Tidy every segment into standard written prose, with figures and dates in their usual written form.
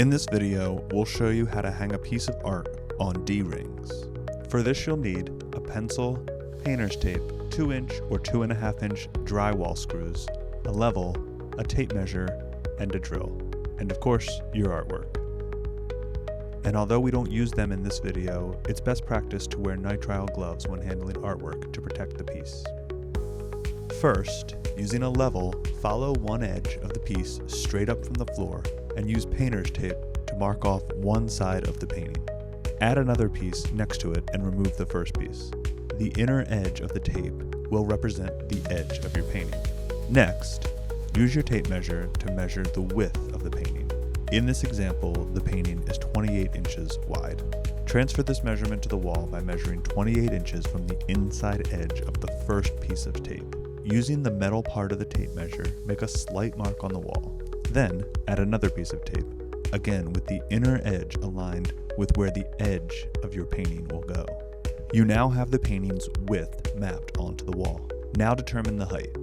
In this video, we'll show you how to hang a piece of art on D-rings. For this you'll need a pencil, painter's tape, 2-inch or 2.5-inch drywall screws, a level, a tape measure, and a drill, and of course, your artwork. And although we don't use them in this video, it's best practice to wear nitrile gloves when handling artwork to protect the piece. First, using a level, follow one edge of the piece straight up from the floor and use painter's tape to mark off one side of the painting. Add another piece next to it and remove the first piece. The inner edge of the tape will represent the edge of your painting. Next, use your tape measure to measure the width of the painting. In this example, the painting is 28 inches wide. Transfer this measurement to the wall by measuring 28 inches from the inside edge of the first piece of tape. Using the metal part of the tape measure, make a slight mark on the wall. Then, add another piece of tape, again with the inner edge aligned with where the edge of your painting will go. You now have the painting's width mapped onto the wall. Now determine the height.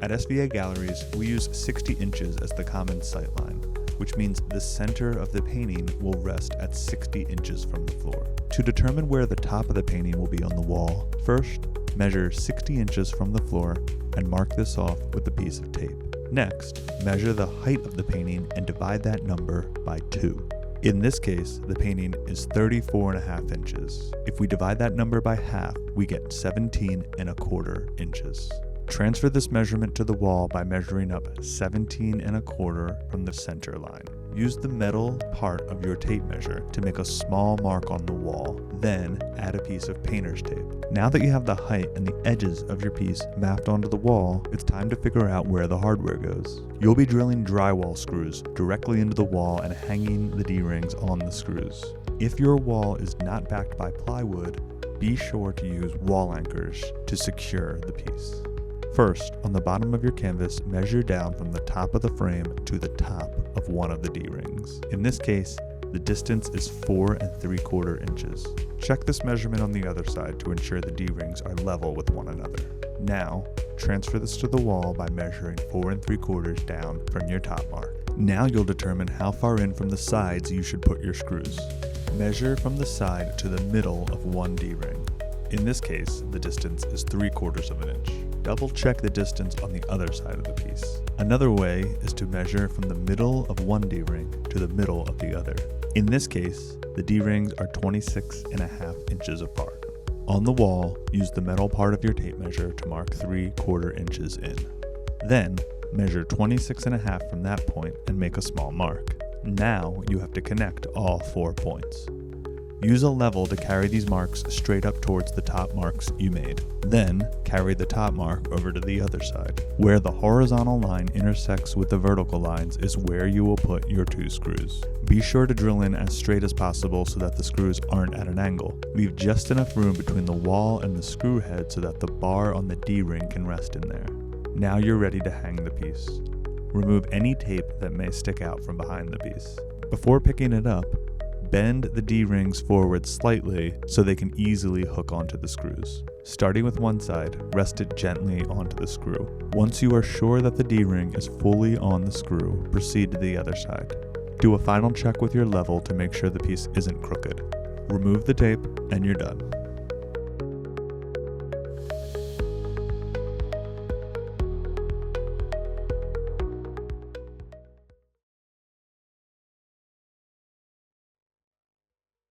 At SVA Galleries, we use 60 inches as the common sight line, which means the center of the painting will rest at 60 inches from the floor. To determine where the top of the painting will be on the wall, first, measure 60 inches from the floor and mark this off with a piece of tape. Next, measure the height of the painting and divide that number by 2. In this case, the painting is 34.5 inches. If we divide that number by half, we get 17.25 inches. Transfer this measurement to the wall by measuring up 17.25 from the center line. Use the metal part of your tape measure to make a small mark on the wall, then add a piece of painter's tape. Now that you have the height and the edges of your piece mapped onto the wall, it's time to figure out where the hardware goes. You'll be drilling drywall screws directly into the wall and hanging the D-rings on the screws. If your wall is not backed by plywood, be sure to use wall anchors to secure the piece. First, on the bottom of your canvas, measure down from the top of the frame to the top of one of the D-rings. In this case, the distance is 4 3/4 inches. Check this measurement on the other side to ensure the D-rings are level with one another. Now, transfer this to the wall by measuring 4 3/4 down from your top mark. Now you'll determine how far in from the sides you should put your screws. Measure from the side to the middle of one D-ring. In this case, the distance is 3/4 inch. Double check the distance on the other side of the piece. Another way is to measure from the middle of one D-ring to the middle of the other. In this case, the D-rings are 26.5 inches apart. On the wall, use the metal part of your tape measure to mark 3/4 inches in. Then, measure 26.5 from that point and make a small mark. Now, you have to connect all 4 points. Use a level to carry these marks straight up towards the top marks you made. Then, carry the top mark over to the other side. Where the horizontal line intersects with the vertical lines is where you will put your 2 screws. Be sure to drill in as straight as possible so that the screws aren't at an angle. Leave just enough room between the wall and the screw head so that the bar on the D-ring can rest in there. Now you're ready to hang the piece. Remove any tape that may stick out from behind the piece. Before picking it up, bend the D-rings forward slightly so they can easily hook onto the screws. Starting with one side, rest it gently onto the screw. Once you are sure that the D-ring is fully on the screw, proceed to the other side. Do a final check with your level to make sure the piece isn't crooked. Remove the tape and you're done.